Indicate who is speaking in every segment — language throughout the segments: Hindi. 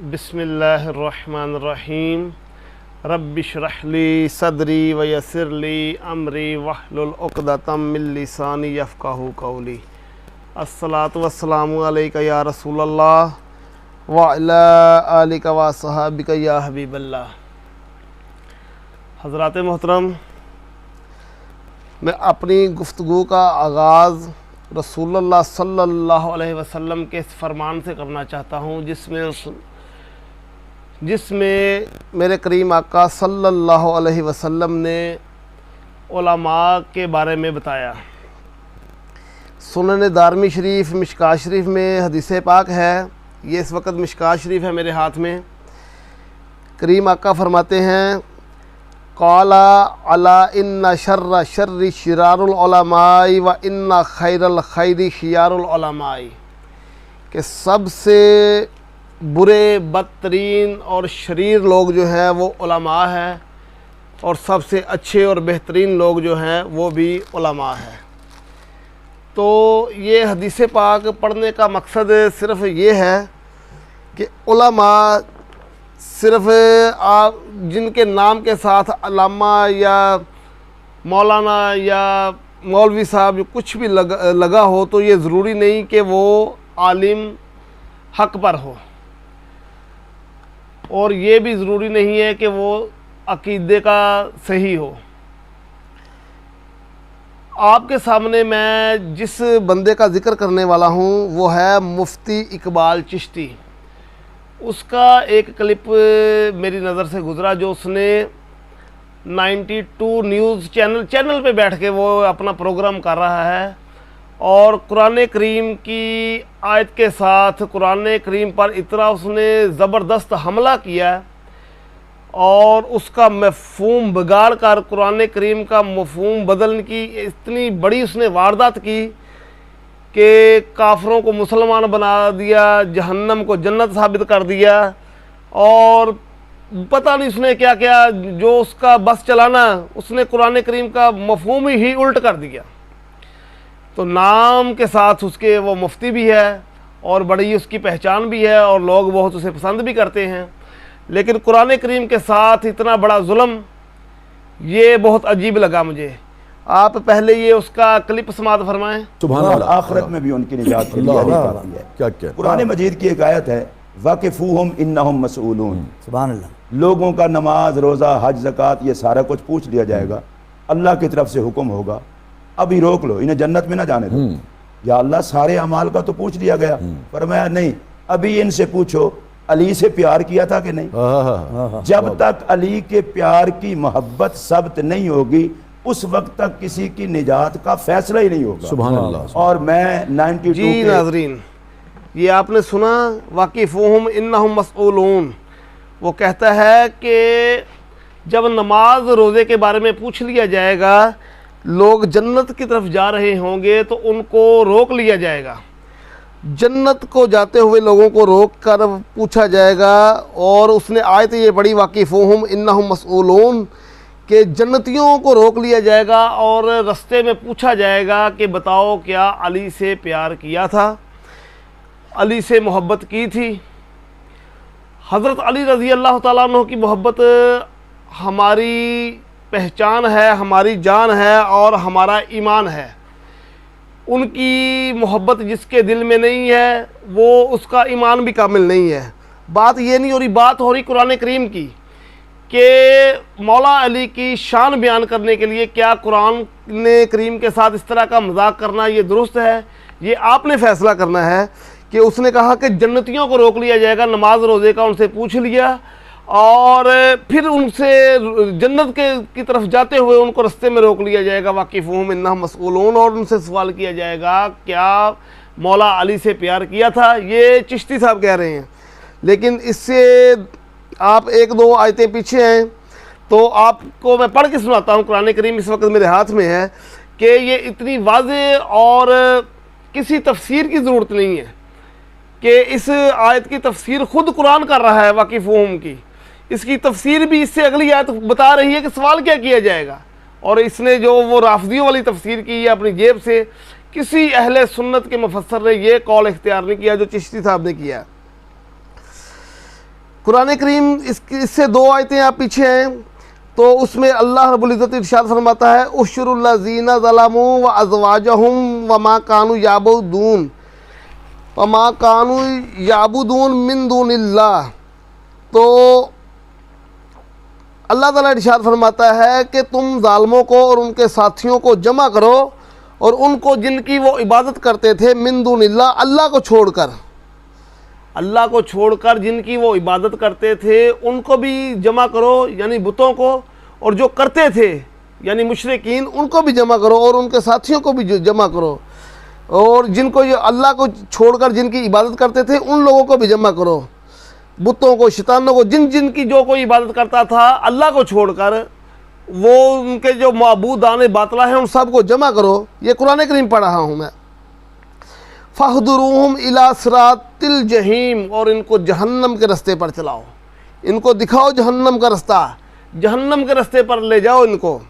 Speaker 1: बिस्मिल्लाहिर्रहमानिर्रहीम रब्बिश्रह ली सदरी व यस्सिर ली अमरी वहलुल उक़दतम मिन लिसानी यफ़क़हू क़ौली। अस्सलातु वस्सलामु अलैका या रसूलल्लाह व अला आलिका व सहाबिका या हबीबल्लाह। हज़रात मोहतरम, मैं अपनी गुफ्तगू का आगाज़ रसूलुल्लाह सल्लल्लाहु अलैहि वसल्लम के इस फरमान से करना चाहता हूँ जिसमें मेरे करीम आका सल्लल्लाहु अलैहि वसल्लम ने उलमा के बारे में बताया। सुनन दारमी शरीफ मिशकात शरीफ में हदीस पाक है। ये इस वक्त मिशकात शरीफ है मेरे हाथ में। करीम आका फरमाते हैं, क़ाला अला इन्ना शर्रा शर्रि शिरारुल उलमाई व इन्ना खैरल खैरि खियारुल उलमाई, कि सबसे बुरे बदतरीन और शरीर लोग जो हैं वो उलमा हैं और सबसे अच्छे और बेहतरीन लोग जो हैं वो भी उलमा हैं। तो ये हदीस पाक पढ़ने का मकसद सिर्फ़ ये है कि उलमा सिर्फ़ आप जिनके नाम के साथ अल्लामा या मौलाना या मौलवी साहब कुछ भी लगा हो, तो ये ज़रूरी नहीं कि वो आलिम हक़ पर हो, और ये भी ज़रूरी नहीं है कि वो अक़ीदे का सही हो। आपके सामने मैं जिस बंदे का ज़िक्र करने वाला हूँ वो है मुफ्ती इकबाल चिश्ती। उसका एक क्लिप मेरी नज़र से गुज़रा जो उसने 92 न्यूज़ चैनल पे बैठ के वो अपना प्रोग्राम कर रहा है और कुरान करीम की आयत के साथ कुरान करीम पर इतना उसने ज़बरदस्त हमला किया और उसका मफ़हूम बिगाड़ कर कुरान करीम का मफ़हूम बदलने की इतनी बड़ी उसने वारदात की कि काफरों को मुसलमान बना दिया, जहन्नम को जन्नत साबित कर दिया, और पता नहीं उसने क्या क्या जो उसका बस चलाना, उसने कुरान करीम का मफ़हूम ही उल्ट कर दिया। तो नाम के साथ उसके वो मुफ्ती भी है और बड़ी उसकी पहचान भी है और लोग बहुत उसे पसंद भी करते हैं, लेकिन कुरान करीम के साथ इतना बड़ा जुल्म, ये बहुत अजीब लगा मुझे। आप पहले ये उसका क्लिप समाअत फरमाएं।
Speaker 2: सुभान अल्लाह। आखिरत में भी उनकी निजात के लिए क्या कुरान मजीद की एक आयत है, वाकिफूहुम इन्नहुम मसऊलून। सुभान अल्लाह। लोगों का नमाज रोज़ा हज ज़कात ये सारा कुछ पूछ लिया जाएगा, अल्लाह की तरफ से हुक्म होगा, अभी रोक लो, इन्हें जन्नत में ना जाने दो। या अल्लाह सारे अमाल का तो पूछ लिया गया, फरमाया नहीं, अभी इनसे पूछो अली से प्यार किया था कि नहीं। जब तक अली के प्यार की मोहब्बत सब्त नहीं होगी उस वक्त तक किसी की निजात का फैसला ही नहीं होगा। सुभान अल्लाह। और मैं 92
Speaker 1: जी नाज़रीन, ये आपने सुना, वाकिफूहुम इन्नहुम मसऊलून। वो कहता है कि जब नमाज रोज़े के बारे में पूछ लिया जाएगा, लोग जन्नत की तरफ जा रहे होंगे तो उनको रोक लिया जाएगा, जन्नत को जाते हुए लोगों को रोक कर पूछा जाएगा। और उसने आयत ये पढ़ी, वाकिफूहुम इन्नहुम मसऊलून, कि जन्नतियों को रोक लिया जाएगा और रास्ते में पूछा जाएगा कि बताओ क्या अली से प्यार किया था, अली से मोहब्बत की थी। हज़रत अली रज़ी अल्लाह ताला अन्हु की मोहब्बत हमारी पहचान है, हमारी जान है और हमारा ईमान है। उनकी मोहब्बत जिसके दिल में नहीं है वो उसका ईमान भी कामिल नहीं है। बात ये नहीं हो रही, बात हो रही कुरान करीम की कि मौला अली की शान बयान करने के लिए क्या कुरान करीम के साथ इस तरह का मजाक करना ये दुरुस्त है? ये आपने फैसला करना है कि उसने कहा कि जन्नतियों को रोक लिया जाएगा, नमाज रोज़े का उनसे पूछ लिया और फिर उनसे जन्नत की तरफ जाते हुए उनको रास्ते में रोक लिया जाएगा, वाकिफूहुम इन्नहुम मसऊलून, और उनसे सवाल किया जाएगा क्या मौला अली से प्यार किया था। ये चिश्ती साहब कह रहे हैं, लेकिन इससे आप एक दो आयतें पीछे हैं तो आपको मैं पढ़ के सुनाता हूँ। कुरान करीम इस वक्त मेरे हाथ में है कि ये इतनी वाज़े और किसी तफसीर की ज़रूरत नहीं है कि इस आयत की तफसीर ख़ुद कुरान कर रहा है वाकिफूहुम की। इसकी तफसीर भी इससे अगली आयत बता रही है कि सवाल क्या किया जाएगा, और इसने जो वो राफदियों वाली तफसीर की है अपनी जेब से, किसी अहले सुन्नत के मुफस्सर ने ये कौल इख्तियार नहीं किया जो चिश्ती साहब ने किया। कुरान करीम इससे 2 आयतें आप पीछे हैं, तो उसमें अल्लाह रब्बुल इज़्ज़त इरशाद फरमाता है उशरुल्लज़ीना ज़लमू व अज़वाजहुम व मा कानू याबुदून मिन दूनिल्लाह। तो अल्लाह ताला इरशाद फरमाता है कि तुम ज़ालिमों को और उनके साथियों को जमा करो और उनको जिनकी वो इबादत करते थे मिन दूनिल्लाह, अल्लाह को छोड़कर जिनकी वो इबादत करते थे उनको भी जमा करो, यानी बुतों को, और जो करते थे यानी मुशरिकीन उनको भी जमा करो और उनके साथियों को भी जमा करो, और जिनको ये अल्लाह को छोड़कर जिनकी इबादत करते थे उन लोगों को भी जमा करो, बुतों को, शैतानों को, जिनकी जो कोई इबादत करता था अल्लाह को छोड़कर, वो उनके जो माबूदान बातला हैं उन सब को जमा करो। ये कुरान करीम पढ़ रहा हूँ मैं। फ़हदुरूहुम इला सिरातिल जहीम, और इनको जहन्नम के रास्ते पर चलाओ, इनको दिखाओ जहन्नम का रास्ता, जहन्नम के रास्ते पर ले जाओ इनको।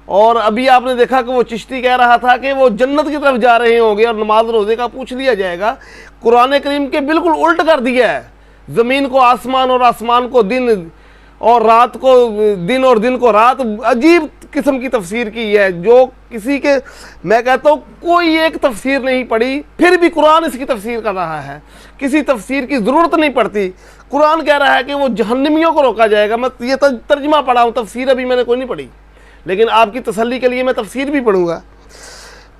Speaker 1: और अभी आपने देखा कि वो चिश्ती कह रहा था कि वो जन्नत की तरफ जा रहे होंगे और नमाज रोज़े का पूछ लिया जाएगा। कुरान करीम के बिल्कुल उल्ट कर दिया है, ज़मीन को आसमान और आसमान को दिन और रात को दिन और दिन को रात, अजीब किस्म की तफसीर की है जो किसी के, मैं कहता हूँ कोई एक तफसीर नहीं पढ़ी, फिर भी कुरान इसकी तफसीर कर रहा है। किसी तफसीर की ज़रूरत नहीं पड़ती। कुरान कह रहा है कि वो जहन्नमियों को रोका जाएगा। मैं ये तर्जमा पढ़ा हूँ, तफसीर अभी मैंने कोई नहीं पढ़ी, लेकिन आपकी तसल्ली के लिए मैं तफसीर भी पढ़ूँगा।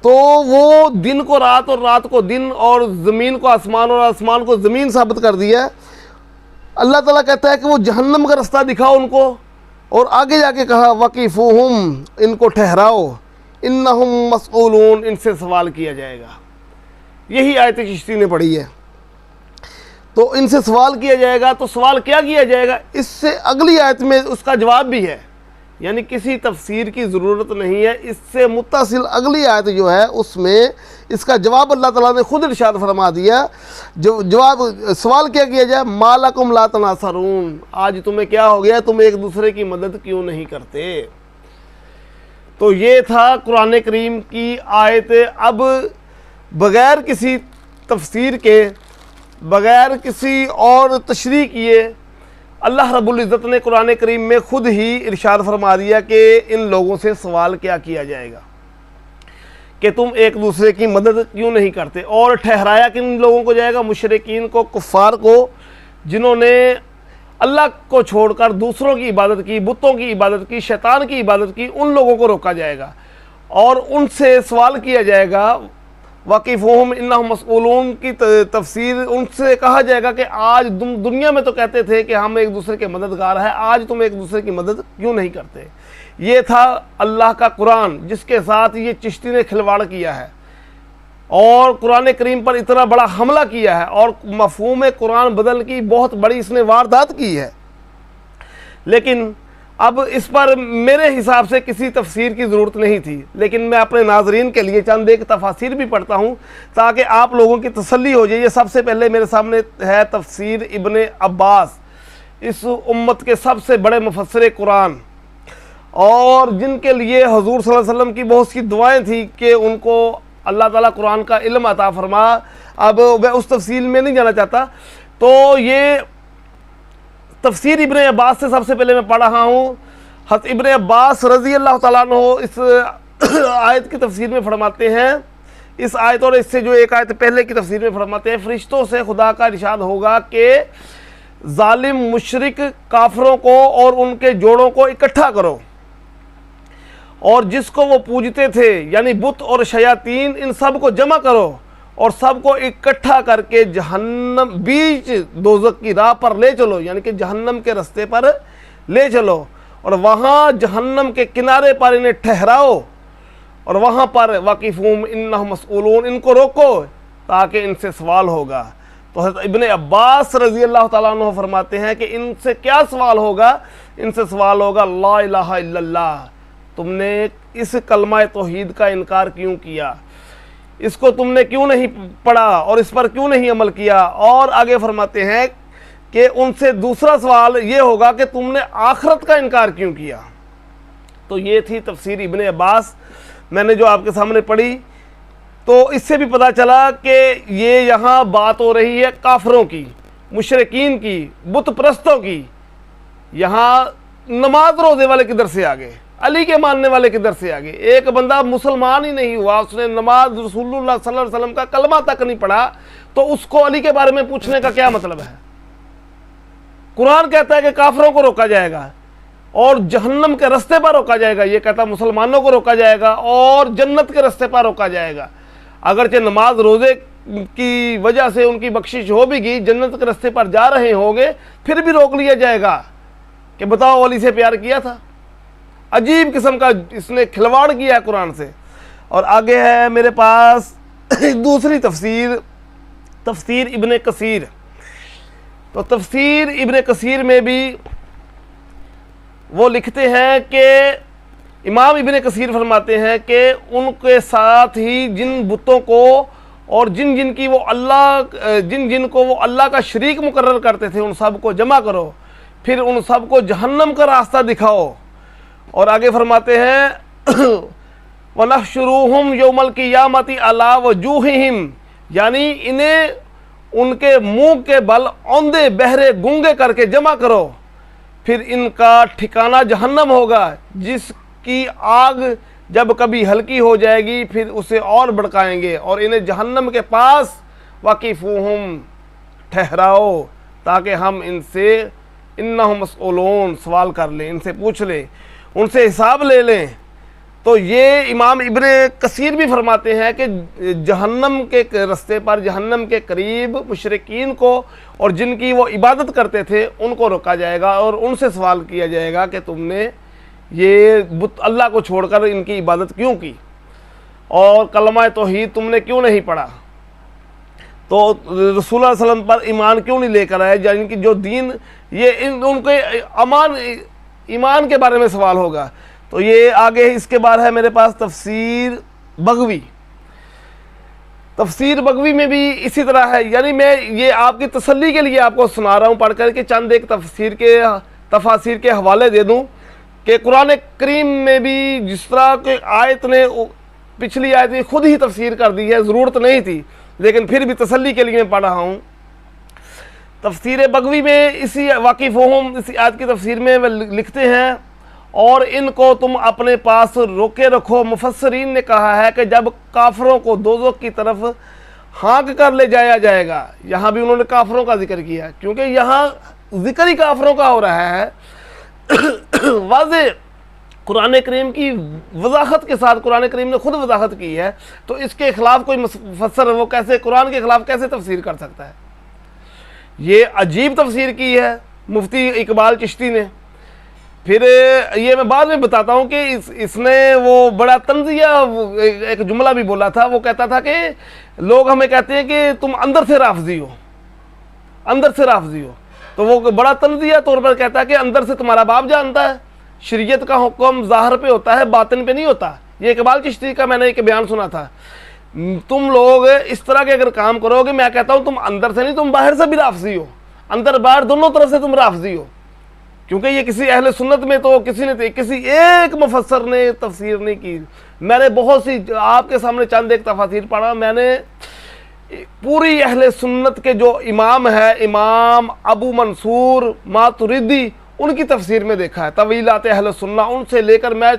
Speaker 1: तो वो दिन को रात और रात को दिन और ज़मीन को आसमान और आसमान को ज़मीन साबित कर दिया। अल्लाह ताला कहता है कि वो जहन्नम का रास्ता दिखाओ उनको, और आगे जाके कहा वकीफ़ुहुम, इनको ठहराओ, इन्नहुम मसऊलून, इनसे सवाल किया जाएगा। यही आयत चिश्ती ने पढ़ी है। तो इनसे सवाल किया जाएगा, तो सवाल क्या किया जाएगा, इससे अगली आयत में उसका जवाब भी है, यानी किसी तफसीर की ज़रूरत नहीं है। इससे मुत्तसिल अगली आयत जो है उसमें इसका जवाब अल्लाह ताला ने खुद इरशाद फरमा दिया। जो जवाब, सवाल क्या किया जाए, मालकुम ला तनासरून, आज तुम्हें क्या हो गया, तुम एक दूसरे की मदद क्यों नहीं करते। तो ये था कुरान करीम की आयत। अब बग़ैर किसी तफसीर के, बग़ैर किसी और तशरीह किए, अल्लाह रब्बुल इज़्ज़त ने कुरान करीम में ख़ुद ही इरशाद फरमा दिया कि इन लोगों से सवाल क्या किया जाएगा कि तुम एक दूसरे की मदद क्यों नहीं करते। और ठहराया किन लोगों को जाएगा, मुशरिकीन को, कुफ़ार को, जिन्होंने अल्लाह को छोड़कर दूसरों की इबादत की, बुतों की इबादत की, शैतान की इबादत की, उन लोगों को रोका जाएगा और उनसे सवाल किया जाएगा। वाकिफ़ुहुम इन्नहुम मसऊलून की तफसीर, उनसे कहा जाएगा कि आज तुम दुनिया में तो कहते थे कि हम एक दूसरे के मददगार हैं, आज तुम एक दूसरे की मदद क्यों नहीं करते। ये था अल्लाह का कुरान, जिसके साथ ये चिश्ती ने खिलवाड़ किया है और कुरान करीम पर इतना बड़ा हमला किया है और मफ़हूम कुरान बदल की बहुत बड़ी इसने वारदात की है। लेकिन अब इस पर मेरे हिसाब से किसी तफसीर की ज़रूरत नहीं थी, लेकिन मैं अपने नाजरीन के लिए चंद एक तफासिर भी पढ़ता हूँ ताकि आप लोगों की तसल्ली हो जाए। सबसे पहले मेरे सामने है तफसीर इब्ने अब्बास, इस उम्मत के सबसे बड़े मुफस्सिर कुरान, और जिनके लिए हुज़ूर सल्लल्लाहु अलैहि वसल्लम की बहुत सी दुआएँ थी कि उनको अल्लाह ताला कुरान का इल्म अता फरमा। अब मैं उस तफसील में नहीं जाना चाहता। तो ये तफसीर इब्ने अब्बास से सबसे पहले मैं पढ़ रहा हूँ। हज़रत इब्ने अब्बास रज़ी अल्लाह ताला अन्हु इस आयत की तफसीर में फरमाते हैं, इस आयत और इससे जो एक आयत पहले की तफसीर में फरमाते हैं, फ़रिश्तों से खुदा का इरशाद होगा कि जालिम मुशरिक काफिरों को और उनके जोड़ों को इकट्ठा करो और जिसको वो पूजते थे यानी बुत और शयातीन, इन सब को जमा करो और सबको इकट्ठा करके जहन्नम, बीच दोज़ख की राह पर ले चलो, यानी कि जहन्नम के रास्ते पर ले चलो और वहाँ जहन्नम के किनारे पर इन्हें ठहराओ और वहाँ पर वाकिफ़ुहुम इन्नहुम मसऊलून, इनको रोको ताकि इनसे सवाल होगा। तो हज़रत इब्ने अब्बास रज़ी अल्लाह ताला अन्हु फरमाते हैं कि इनसे क्या सवाल होगा, इनसे सवाल होगा ला इलाहा इल्लल्लाह, तुमने इस कलमा तौहीद का इनकार क्यों किया, इसको तुमने क्यों नहीं पढ़ा और इस पर क्यों नहीं अमल किया। और आगे फरमाते हैं कि उनसे दूसरा सवाल ये होगा कि तुमने आखिरत का इनकार क्यों किया। तो ये थी तफसीर इब्ने अब्बास मैंने जो आपके सामने पढ़ी। तो इससे भी पता चला कि ये यहाँ बात हो रही है काफिरों की, मुशरिकीन की, बुत परस्तों की। यहाँ नमाज रोज़े वाले किधर से आ गए, अली के मानने वाले किधर से आ गए। एक बंदा मुसलमान ही नहीं हुआ, उसने नमाज रसूलुल्लाह सल्लल्लाहु अलैहि वसल्लम का कलमा तक नहीं पढ़ा, तो उसको अली के बारे में पूछने का क्या मतलब है। कुरान कहता है कि काफिरों को रोका जाएगा और जहन्नम के रास्ते पर रोका जाएगा, ये कहता मुसलमानों को रोका जाएगा और जन्नत के रास्ते पर रोका जाएगा। अगरचे नमाज रोज़े की वजह से उनकी बख्शिश हो भी गई, जन्नत के रास्ते पर जा रहे होंगे, फिर भी रोक लिया जाएगा कि बताओ अली से प्यार किया था। अजीब किस्म का इसने खिलवाड़ किया है कुरान से। और आगे है मेरे पास दूसरी तफसीर, तफसीर इब्ने कसीर। तो तफसीर इब्ने कसीर में भी वो लिखते हैं कि इमाम इब्ने कसीर फरमाते हैं कि उनके साथ ही जिन बुतों को और जिन जिन की वो अल्लाह जिन जिन को वो अल्लाह का शरीक मुकर्रर करते थे, उन सब को जमा करो, फिर उन सब को जहन्नम का रास्ता दिखाओ। और आगे फरमाते हैं वनहशुरूहुम यौमल क़ियामति अला वजूहिहिम, यानी इन्हें उनके मुंह के बल औंधे बहरे गूंगे करके जमा करो, फिर इनका ठिकाना जहन्नम होगा, जिसकी आग जब कभी हल्की हो जाएगी फिर उसे और भड़काएंगे, और इन्हें जहन्नम के पास वक़िफ़ूहुम, ठहराओ, ताकि हम इनसे इन्नहुम मसऊलून, सवाल कर लें, इनसे पूछ लें, उनसे हिसाब ले लें। तो ये इमाम इब्ने कसीर भी फरमाते हैं कि जहन्नम के रास्ते पर, जहन्नम के करीब मुशरिकीन को और जिनकी वो इबादत करते थे उनको रोका जाएगा और उनसे सवाल किया जाएगा कि तुमने ये बुत अल्लाह को छोड़कर इनकी इबादत क्यों की और कलमा तौहीद तुमने क्यों नहीं पढ़ा, तो रसूलुल्लाह सल्लल्लाहु अलैहि वसल्लम पर ईमान क्यों नहीं लेकर आए, यानी कि जो दीन ये उनके ईमान के बारे में सवाल होगा। तो ये आगे इसके बाद है मेरे पास तफसीर बगवी। तफसीर बगवी में भी इसी तरह है, यानी मैं ये आपकी तसल्ली के लिए आपको सुना रहा हूँ पढ़ करके, चंद एक तफासिर के हवाले दे दूँ कि कुरान करीम में भी जिस तरह के आयत ने पिछली आयत में खुद ही तफसीर कर दी है, ज़रूरत नहीं थी, लेकिन फिर भी तसल्ली के लिए मैं पढ़ रहा हूँ। तफसीर बगवी में इसी वाकिफ़ुहुम, इसी आयत की तफसीर में वे लिखते हैं, और इनको तुम अपने पास रोके रखो। मुफस्सरीन ने कहा है कि जब काफरों को दोज़ख की तरफ हाँक कर ले जाया जाएगा, यहाँ भी उन्होंने काफरों का जिक्र किया क्योंकि यहाँ जिक्र ही काफरों का हो रहा है। वाज़े कुरान करीम की वजाहत के साथ कुरान करीम ने खुद वजाहत की है, तो इसके खिलाफ कोई मुफस्सर वो कैसे कुरान के खिलाफ कैसे तफसीर कर सकता है। ये अजीब तफसीर की है मुफ्ती इकबाल चिश्ती ने। फिर ये मैं बाद में बताता हूँ कि इसने वो बड़ा तंजिया एक जुमला भी बोला था। वो कहता था कि लोग हमें कहते हैं कि तुम अंदर से राफजी हो, अंदर से राफजी हो, तो वो बड़ा तंजिया तौर पर कहता है कि अंदर से तुम्हारा बाप जानता है, शरीयत का हुक्म ज़ाहिर पे होता है, बातिन पे नहीं होता। ये इकबाल चिश्ती का मैंने एक बयान सुना था। तुम लोग इस तरह के अगर काम करोगे, मैं कहता हूँ तुम अंदर से नहीं, तुम बाहर से भी राफजी हो, अंदर बाहर दोनों तरफ से तुम राफजी हो। क्योंकि ये किसी अहले सुन्नत में तो किसी एक मुफस्सर ने तफसीर नहीं की। मैंने बहुत सी आपके सामने चंद एक तफसीर पढ़ा। मैंने पूरी अहले सुन्नत के जो इमाम है, इमाम अबू मंसूर मातुरिदी, उनकी तफसीर में देखा है। तवीलात अहले सुन्ना, उनसे लेकर मैं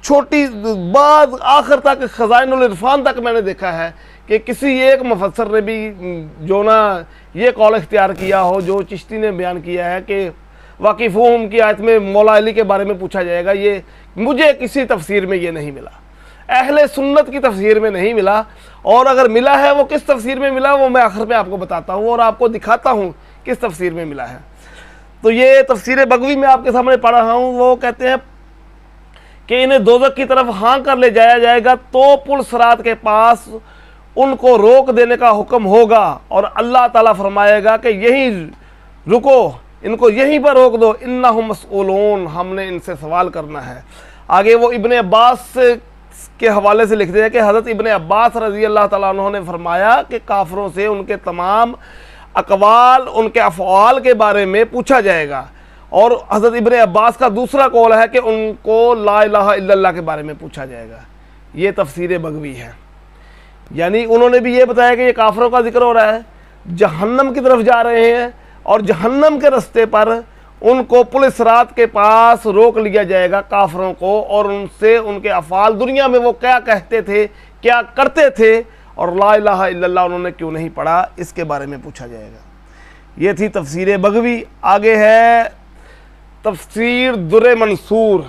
Speaker 1: छोटी बाद आखिर तक खजाइनुल इरफान तक मैंने देखा है कि किसी एक मुफस्सर ने भी जो ना ये कौल इख्तियार किया हो जो चिश्ती ने बयान किया है कि वाकिफ़ुहुम की आयत में मौला अली के बारे में पूछा जाएगा। ये मुझे किसी तफसीर में ये नहीं मिला, अहले सुन्नत की तफसीर में नहीं मिला। और अगर मिला है वो किस तफसीर में मिला वो मैं आखिर में आपको बताता हूँ और आपको दिखाता हूँ किस तफसीर में मिला है। तो ये तफसीर बगवी में आपके सामने पढ़ रहा हूँ। वो कहते हैं कि इन्हें दोज़ख की तरफ हाँ कर ले जाया जाएगा तो पुल सिरात के पास उनको रोक देने का हुक्म होगा और अल्लाह ताला फरमाएगा कि यहीं रुको, इनको यहीं पर रोक दो, इन्नहुम मसऊलून, हमने इनसे सवाल करना है। आगे वो इब्ने अब्बास के हवाले से लिखते हैं कि हज़रत इब्ने अब्बास रज़ी अल्लाह ताला अन्हु ने फरमाया कि काफिरों से उनके तमाम अक़वाल, उनके अफ़आल के बारे में पूछा जाएगा। और हज़रत इब्ने अब्बास का दूसरा कौल है कि उनको ला इलाहा इल्लल्लाह के बारे में पूछा जाएगा। ये तफसीर बगवी है। यानी उन्होंने भी ये बताया कि ये काफिरों का जिक्र हो रहा है। जहन्नम की तरफ जा रहे हैं और जहन्नम के रास्ते पर उनको पुलिस रात के पास रोक लिया जाएगा काफरों को, और उनसे उनके अफ़ाल दुनिया में वो क्या कहते थे, क्या करते थे, और ला इलाहा इल्लल्लाह उन्होंने क्यों नहीं पढ़ा, इसके बारे में पूछा जाएगा। ये थी तफसीर बगवी। आगे है तफसीर दुर्र मंसूर।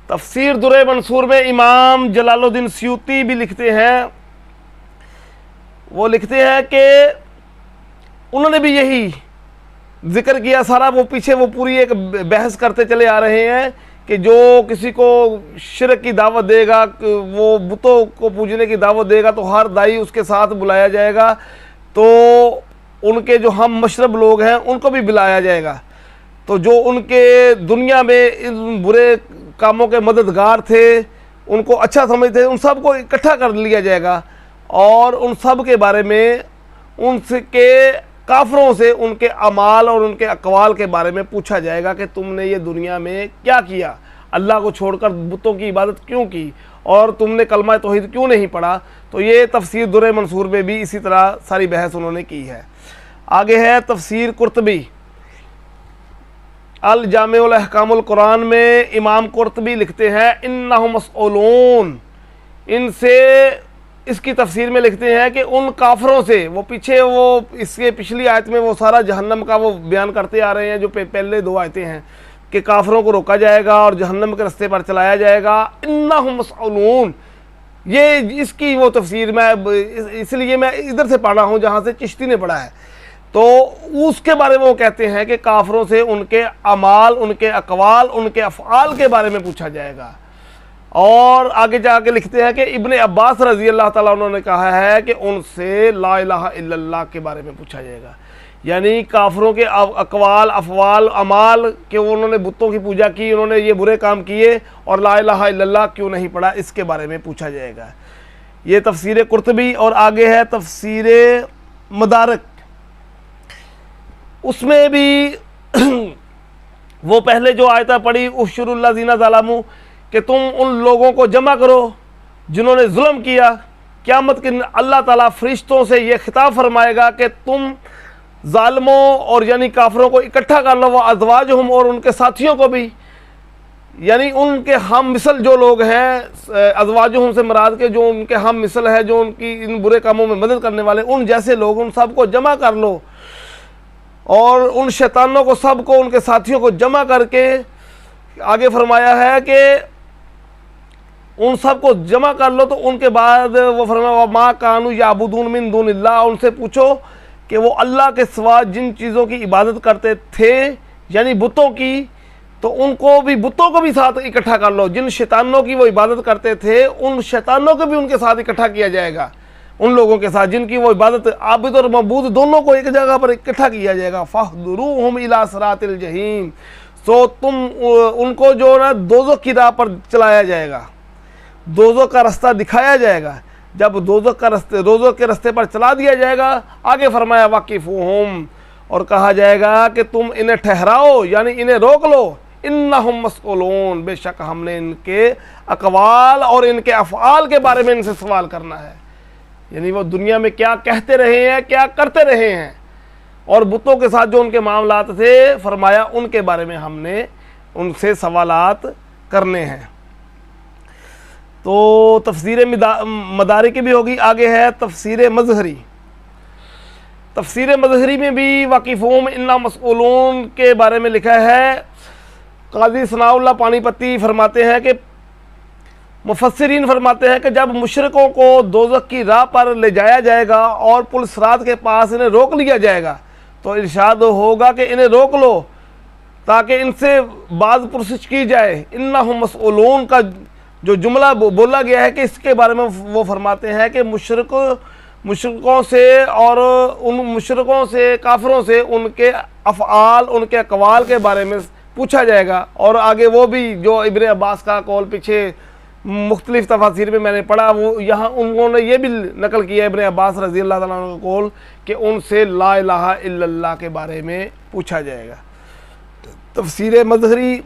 Speaker 1: तफसीर दुर्र मंसूर में इमाम जलालुद्दीन सयूती भी लिखते हैं, वो लिखते हैं कि उन्होंने भी यही जिक्र किया सारा, वो पीछे वो पूरी एक बहस करते चले आ रहे हैं कि जो किसी को शिरक की दावत देगा, वो बुतों को पूजने की दावत देगा, तो हर दाई उसके साथ बुलाया जाएगा, तो उनके जो हम मशरब लोग हैं उनको भी बुलाया जाएगा, तो जो उनके दुनिया में इन बुरे कामों के मददगार थे, उनको अच्छा समझते थे, उन सब को इकट्ठा कर लिया जाएगा, और उन सब के बारे में उनके काफरों से उनके अमाल और उनके अकवाल के बारे में पूछा जाएगा कि तुमने ये दुनिया में क्या किया, अल्लाह को छोड़कर बुतों की इबादत क्यों की, और तुमने कलमा तौहीद क्यों नहीं पढ़ा। तो ये तफसीर दुर्र मंसूर में भी इसी तरह सारी बहस उन्होंने की है। आगे है तफसीर कुर्तबी। अल जामिउल अहकामुल कुरान में इमाम कुर्तबी लिखते हैं इन्नहुम मसऊलून, इनसे इसकी तफसीर में लिखते हैं कि उन काफरों से, वो पीछे वो इसके पिछली आयत में वो सारा जहन्नम का वो बयान करते आ रहे हैं, जो पहले दो आयतें हैं कि काफरों को रोका जाएगा और जहन्नम के रास्ते पर चलाया जाएगा। इन्नहुम मसऊलून, ये इसकी वो तफसीर में, इसलिए मैं इधर से पढ़ा हूँ जहाँ से चिश्ती ने पढ़ा है, तो उसके बारे में वो कहते हैं कि काफरों से उनके अमाल, उनके अकवाल, उनके अफ़आल के बारे में पूछा जाएगा। और आगे जाके लिखते हैं कि इब्ने अब्बास रज़ी अल्लाह ताला उन्होंने कहा है कि उनसे ला इलाहा इल्लल्लाह के बारे में पूछा जाएगा, यानी काफरों के अकवाल, अफ़वाल, अमाल के उन्होंने बुतों की पूजा की, उन्होंने ये बुरे काम किए और ला इलाहा इल्लल्लाह क्यों नहीं पढ़ा, इसके बारे में पूछा जाएगा। ये तफसीर कुर्तबी। और आगे है तफसीर मदारिक। उसमें भी वो पहले जो आयता पढ़ी उशरुल्लाज़ीना ज़लामू, कि तुम उन लोगों को जमा करो जिन्होंने जुल्म किया। क़यामत के अल्लाह ताला फरिश्तों से ये खिताब फरमाएगा कि तुम ज़ालिमों और यानी काफरों को इकट्ठा कर लो, वह अज़वाजुहुम, और उनके साथियों को भी, यानी उनके हम मिसल जो लोग हैं, अज़वाजुहुम से मुराद के जो उनके हम मिसल है, जो उनकी इन बुरे कामों में मदद करने वाले, उन जैसे लोग, उन सबको जमा कर लो, और उन शैतानों को सबको, उनके साथियों को जमा करके आगे फरमाया है कि उन सबको जमा कर लो। तो उनके बाद वो फरमाया मा कानू याबुदून मिन दूनिल्लाह, उनसे पूछो कि वो अल्लाह के सिवा जिन चीज़ों की इबादत करते थे, यानी बुतों की, तो उनको भी, बुतों को भी साथ इकट्ठा कर लो। जिन शैतानों की वो इबादत करते थे, उन शैतानों को भी उनके साथ इकट्ठा किया जाएगा, उन लोगों के साथ जिनकी वो इबादत, आबिद और मबूद दोनों को एक जगह पर इकट्ठा किया जाएगा। फ़हदुरूहुम इला सिरातिल जहीम, तो तुम उनको जो ना दोज़ख की राह पर चलाया जाएगा, दोज़ख का रास्ता दिखाया जाएगा। जब दोज़ख के रास्ते पर चला दिया जाएगा, आगे फरमाया वाकिफ़ुहुम, और कहा जाएगा कि तुम इन्हें ठहराओ, यानी इन्हें रोक लो। इन्नहुम मसऊलून, बेशक हमने इनके अकवाल और इनके अफ़आल के बारे में इनसे सवाल करना है, यानी वो दुनिया में क्या कहते रहे हैं, क्या करते रहे हैं, और बुतों के साथ जो उनके मामलात थे, फरमाया उनके बारे में हमने उनसे सवालात करने हैं। तो तफसीर मदारी की भी होगी। आगे है तफसीर मज़हरी। तफसीर मज़हरी में भी वाकिफ़ुहुम इन्ना मसऊलून के बारे में लिखा है। काज़ी सनाउल्लाह पानीपती फरमाते हैं कि मुफस्सिरीन फरमाते हैं कि जब मुशरिकों को दोज़ख की राह पर ले जाया जाएगा और पुलिस रात के पास इन्हें रोक लिया जाएगा, तो इरशाद होगा कि इन्हें रोक लो ताकि इनसे बाज़ पुरसिश की जाए। इन्नहुम मसऊलून का जो जुमला बोला गया है कि इसके बारे में वो फरमाते हैं कि मुशरिकों से और उन मुशरिकों से, काफिरों से उनके अफ़आल, उनके अक़वाल के बारे में पूछा जाएगा। और आगे वो भी जो इब्ने अब्बास का कौल पीछे मुख्तलिफ तफासीर में मैंने पढ़ा, वो यहाँ उन्होंने ये भी नकल किया इब्ने अब्बास रज़ी अल्लाह तआला अन्हु का कौल कि उनसे ला इलाहा इल्लल्लाह के बारे में पूछा जाएगा। तफसीर मज़हरी।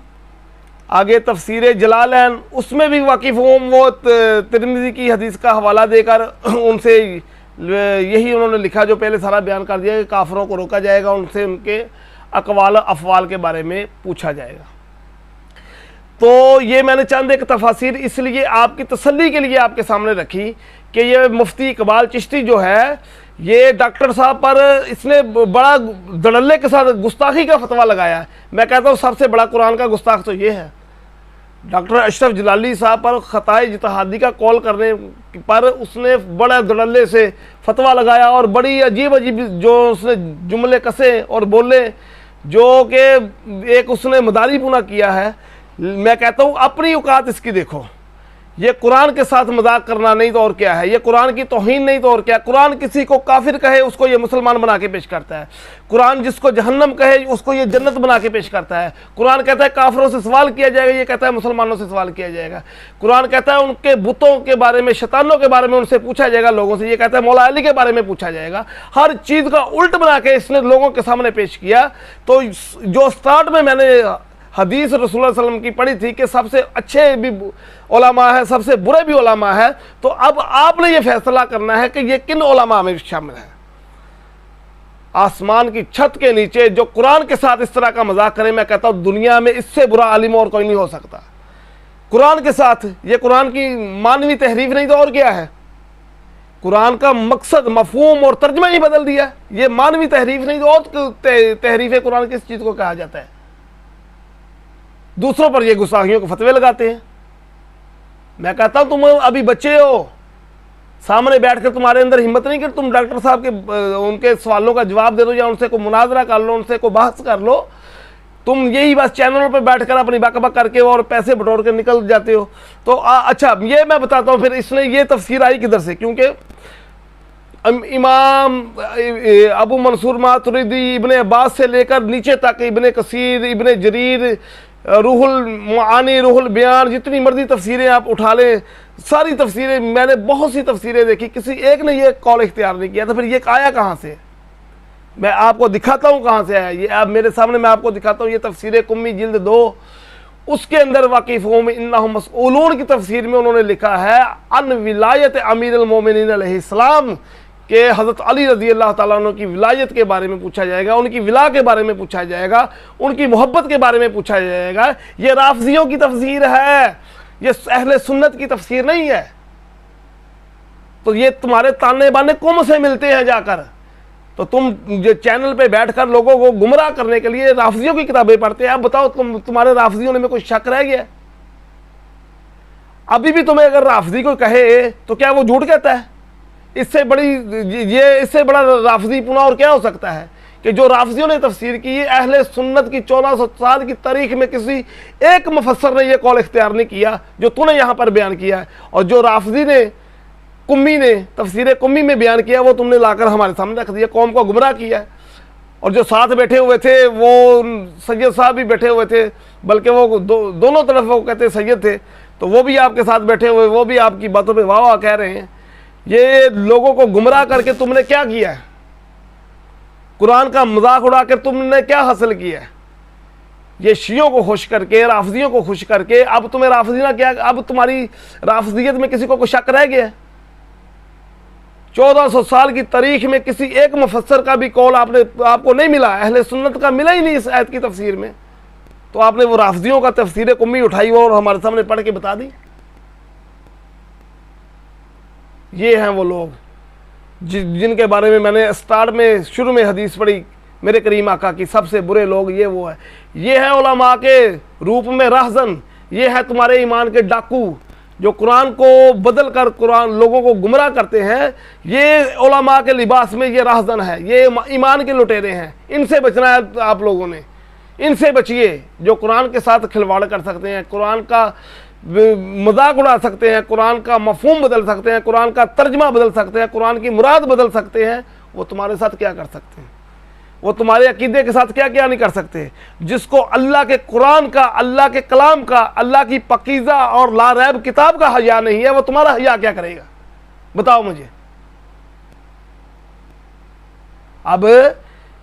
Speaker 1: आगे तफसीर जलालैन, उसमें भी वाकिफ़ुहुम, वो तिरमिज़ी की हदीस का हवाला देकर उनसे यही उन्होंने लिखा जो पहले सारा बयान कर दिया कि काफिरों को रोका जाएगा, उनसे उनके अकवाल अफवाल के बारे में पूछा जाएगा। तो ये मैंने चंद एक तफासिर इसलिए आपकी तसल्ली के लिए आपके सामने रखी कि ये मुफ्ती इकबाल चिश्ती जो है, ये डॉक्टर साहब पर इसने बड़ा धड़ल्ले के साथ गुस्ताखी का फतवा लगाया है। मैं कहता हूँ सबसे बड़ा कुरान का गुस्ताख तो ये है। डॉक्टर अशरफ जलाली साहब पर ख़ताए इज्तिहादी का कॉल करने पर उसने बड़ा धड़ल्ले से फतवा लगाया और बड़ी अजीब अजीब जो उसने जुमले कसे और बोले, जो कि एक उसने मदारीपुना किया है। मैं कहता हूँ अपनी औकात इसकी देखो। ये कुरान के साथ मजाक करना नहीं तो और क्या है, ये कुरान की तौहीन नहीं तो और क्या। कुरान किसी को काफिर कहे उसको ये मुसलमान बना के पेश करता है। कुरान जिसको जहन्नम कहे उसको ये जन्नत बना के पेश करता है। कुरान कहता है काफिरों से सवाल किया जाएगा, ये कहता है मुसलमानों से सवाल किया जाएगा। कुरान कहता है उनके बुतों के बारे में, शैतानों के बारे में उनसे पूछा जाएगा लोगों से, ये कहता है मौला अली के बारे में पूछा जाएगा। हर चीज़ का उल्ट बना के इसने लोगों के सामने पेश किया। तो जो स्टार्ट में मैंने हदीस रसूलुल्लाह सल्लल्लाहु अलैहि वसल्लम की पढ़ी थी कि सबसे अच्छे भी उलमा है, सबसे बुरे भी उलमा है, तो अब आपने ये फैसला करना है कि ये किन उलमा में शामिल है। आसमान की छत के नीचे जो कुरान के साथ इस तरह का मजाक करे, मैं कहता हूँ दुनिया में इससे बुरा आलिम और कोई नहीं हो सकता। कुरान के साथ, ये कुरान की मानवी तहरीफ नहीं तो और क्या है। कुरान का मकसद, मफहूम और तर्जमा ही बदल दिया। ये मानवी तहरीफ नहीं तो और तहरीफ है। कुरान किस चीज़ को कहा जाता है। दूसरों पर ये गुस्ताखियों को फतवे लगाते हैं। मैं कहता हूं तुम अभी बच्चे हो, सामने बैठकर तुम्हारे अंदर हिम्मत नहीं कि तुम डॉक्टर साहब के उनके सवालों का जवाब दे दो या उनसे को मुनाजरा कर लो, उनसे को बहस कर लो। तुम यही बस चैनलों पर बैठकर अपनी बकबक करके और पैसे बटोर कर निकल जाते हो। तो अच्छा ये मैं बताता हूँ फिर इसने ये तफसीर आई किधर से, क्योंकि इमाम अबू मंसूर मातुरिदी इब्ने अब्बास से लेकर नीचे तक इब्ने कसीर, इब्ने जरीर, रूहुल मानी, रूहुल बयान, जितनी मर्जी तफसीरें आप उठा लें, सारी तफसीरें, मैंने बहुत सी तफसीरें देखी, किसी एक ने ये कॉल इख्तियार नहीं किया। तो फिर ये आया कहाँ से? मैं आपको दिखाता हूँ कहाँ से आया ये। आप मेरे सामने मैं आपको दिखाता हूँ। ये तफसीर कुम्मी जिल्द 2, उसके अंदर वाकिफ़ों में इन्नहुम मसऊलून की तफसीर में उन्होंने लिखा है अन विलायत अमीरुल मोमिनीन अलैहिस्सलाम कि हज़रत अली रज़ी अल्लाह ताला अन्हु की विलायत के बारे में पूछा जाएगा, उनकी विला के बारे में पूछा जाएगा, उनकी मोहब्बत के बारे में पूछा जाएगा। ये राफ़ज़ियों की तफसीर है, ये अहले सुन्नत की तफसीर नहीं है। तो ये तुम्हारे ताने बाने कौम से मिलते हैं जाकर, तो तुम जो चैनल पे बैठकर लोगों को गुमराह करने के लिए राफ़ज़ियों की किताबें पढ़ते हैं। आप बताओ तुम्हारे राफ़ज़ियों में कोई शक रह गया? अभी भी तुम्हें अगर राफ़ज़ी कोई कहे तो क्या वो झूठ कहता है? इससे बड़ा राफ़ज़ी पुना और क्या हो सकता है कि जो राफ़ज़ियों ने तफसीर की है। अहले सुन्नत की 1400 साल की तारीख में किसी एक मुफस्सर ने यह कौल इख्तियार नहीं किया जो तूने यहाँ पर बयान किया है, और जो राफ़ज़ी ने कुम्मी ने तफसीर कुम्मी में बयान किया वो तुमने लाकर हमारे सामने रख दिया, कौम को गुमराह किया है। और जो साथ बैठे हुए थे वो सैयद साहब भी बैठे हुए थे, बल्कि वो दोनों तरफ वो कहते सैयद थे, तो वो भी आपके साथ बैठे हुए, वो भी आपकी बातों पे वाह वाह कह रहे हैं। ये लोगों को गुमराह करके तुमने क्या किया है? कुरान का मजाक उड़ाकर तुमने क्या हासिल किया है? ये शियों को खुश करके, राफ़ज़ियों को खुश करके, अब तुम्हें राफ़ज़ी ना क्या, अब तुम्हारी राफ़ज़ियत में किसी को कोई शक रह गया? 1400 साल की तारीख में किसी एक मुफस्सर का भी कौल आपको नहीं मिला, अहले सुन्नत का मिला ही नहीं इस आयत की तफसीर में। तो आपने वो राफ़ज़ियों का तफसीर कुम्मी उठाई और हमारे सामने पढ़ के बता दी। ये हैं वो लोग जिनके बारे में मैंने स्टार्ट में शुरू में हदीस पढ़ी, मेरे करीम आका की सबसे बुरे लोग ये वो है। ये है उलमा के रूप में रहज़न, ये है तुम्हारे ईमान के डाकू जो कुरान को बदल कर कुरान लोगों को गुमराह करते हैं। ये उलमा के लिबास में ये रहज़न है, ये ईमान के लुटेरे हैं। इनसे बचना है आप लोगों ने, इनसे बचिए जो कुरान के साथ खिलवाड़ कर सकते हैं, कुरान का मजाक उड़ा सकते हैं, कुरान का मफहूम बदल सकते हैं, कुरान का तर्जमा बदल सकते हैं, कुरान की मुराद बदल सकते हैं। वो तुम्हारे साथ क्या कर सकते हैं? वो तुम्हारे अकीदे के साथ क्या क्या नहीं कर सकते। जिसको अल्लाह के कुरान का, अल्लाह के कलाम का, अल्लाह की पकीज़ा और लारैब किताब का हया नहीं है, वो तुम्हारा हया क्या करेगा? बताओ मुझे। अब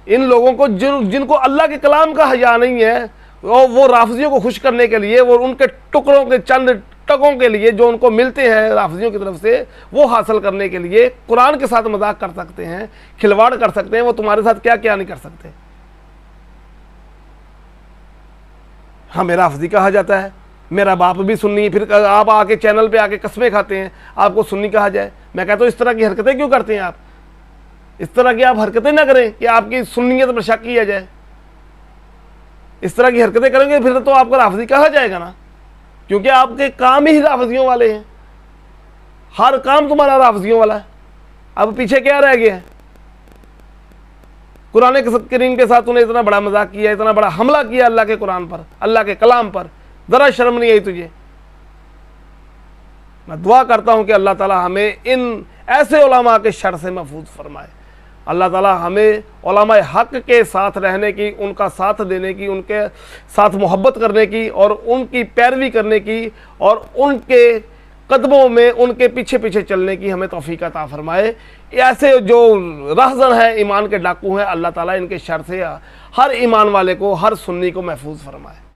Speaker 1: इन लोगों को जिनको अल्लाह के कलाम का हया नहीं है, वो राफ़ज़ियों को खुश करने के लिए वो उनके टुकड़ों के चंद टकों के लिए जो उनको मिलते हैं राफजियों की तरफ से, वो हासिल करने के लिए कुरान के साथ मजाक कर सकते हैं, खिलवाड़ कर सकते हैं। वो तुम्हारे साथ क्या क्या नहीं कर सकते। हमें राफजी कहा जाता है, मेरा बाप भी सुन्नी, फिर आप आके चैनल पे आके कस्में खाते हैं आपको सुन्नी कहा जाए। मैं कहता हूँ इस तरह की हरकतें क्यों करते हैं आप? इस तरह की आप हरकतें ना करें कि आपकी सुन्नियत पर शक किया जाए। इस तरह की हरकतें करेंगे फिर तो आपको राफजी कहा जाएगा ना, क्योंकि आपके काम ही राफजियों वाले हैं। हर काम तुम्हारा राफजियों वाला है। अब पीछे क्या रह गया है? कुरान करीम के साथ तूने इतना बड़ा मजाक किया, इतना बड़ा हमला किया अल्लाह के कुरान पर, अल्लाह के कलाम पर, जरा शर्म नहीं आई तुझे? मैं दुआ करता हूं कि अल्लाह ताला हमें इन ऐसे उलमा के शर से महफूज फरमाए। अल्लाह ताला हमें उलमाए हक के साथ रहने की, उनका साथ देने की, उनके साथ मोहब्बत करने की और उनकी पैरवी करने की और उनके कदमों में उनके पीछे पीछे चलने की हमें तौफीक अता फरमाए। ऐसे जो रहज़न है, ईमान के डाकू हैं, अल्लाह ताला इनके शर से हर ईमान वाले को, हर सुन्नी को महफूज फरमाए।